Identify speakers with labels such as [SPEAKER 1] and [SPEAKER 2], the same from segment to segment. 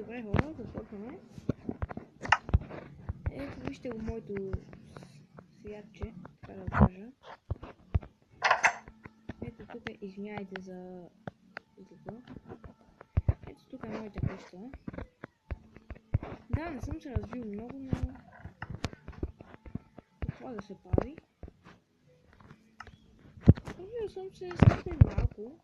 [SPEAKER 1] добре хора, започваме. Ето вижте го моето святче, така да кажа. Ето тук, извиняйте за това. Ето тук е моята къща. Да, не съм се развил много, но какво да се прави. Развил съм се съвсем малко.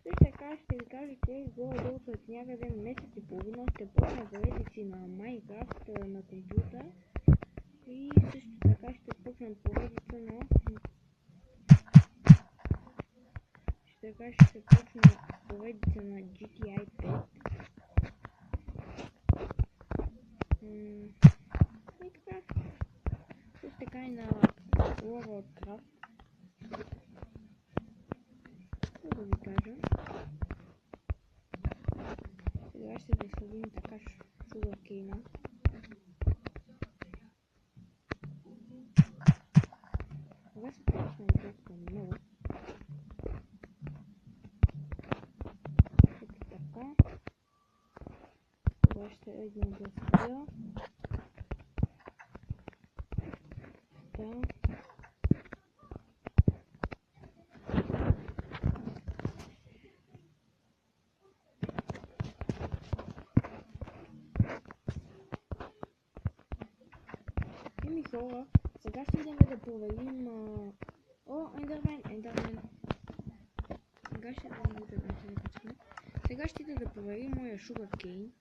[SPEAKER 1] Също така ще ви кажа, че горе-долу след някъде месец и половина ще почна поредици на Майнкрафт на компютър. И също така ще почна поредица на... ще почна поредица на GTA 5. И така. Също така и на World of Craft. Да ви кажа. Сега ще засадим така шугаркейна. Сега се пречна доста много. Ето така. Сега ще едно да съдя. Да. Еми хора, сега ще идем да проверим... О, Ендермен! Сега ще идем да проверим моя шугаркейн.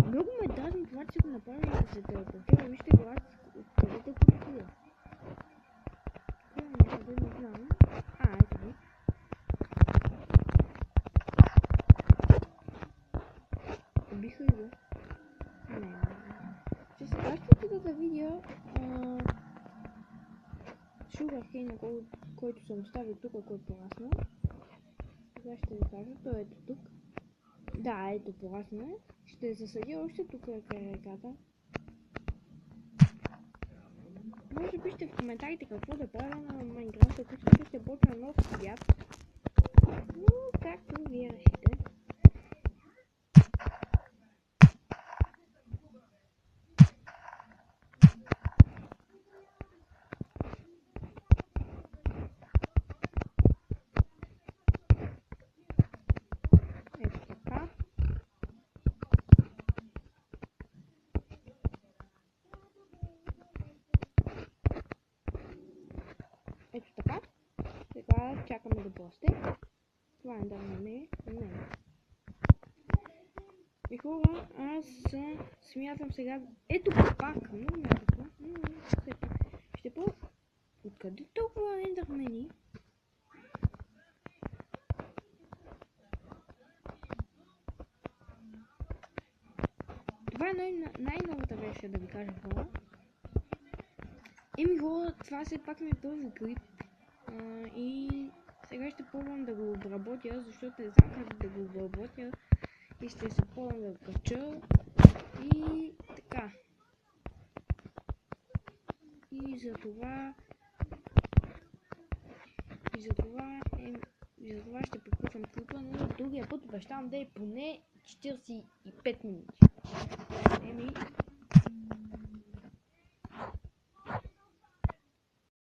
[SPEAKER 1] Много ме дразни това, че го направи да се телепортира. Вижте го, аз къде те потопия. Някъде не знам. Ето го. Убиха ли го? Не. Че сега ще да видя шугаркейна, който съм оставил тук, който е порасна. Сега ще ви кажа, той ето тук. Да, ето порасна е. Ще засадя още тук край реката. Може би ще в коментарите какво да правя на Майнкрафт, ако ще почна нов свят. Но както вие решите. Ето така. Ето така. Сега чакаме да посте. Това е да не. И хора, аз смятам сега... Ето пак! Много ме това. Ще по... Откъде толкова ендърмени? Това е най-новата версия, да ви кажа хора. Еми хора, това все пак ми е първи клип. И сега ще пробвам да го обработя, защото не знам как да го обработя. И ще се пробвам да го кача. И така. И за това ще приключвам клипа, но другия път обещавам да е поне 45 минути. Еми,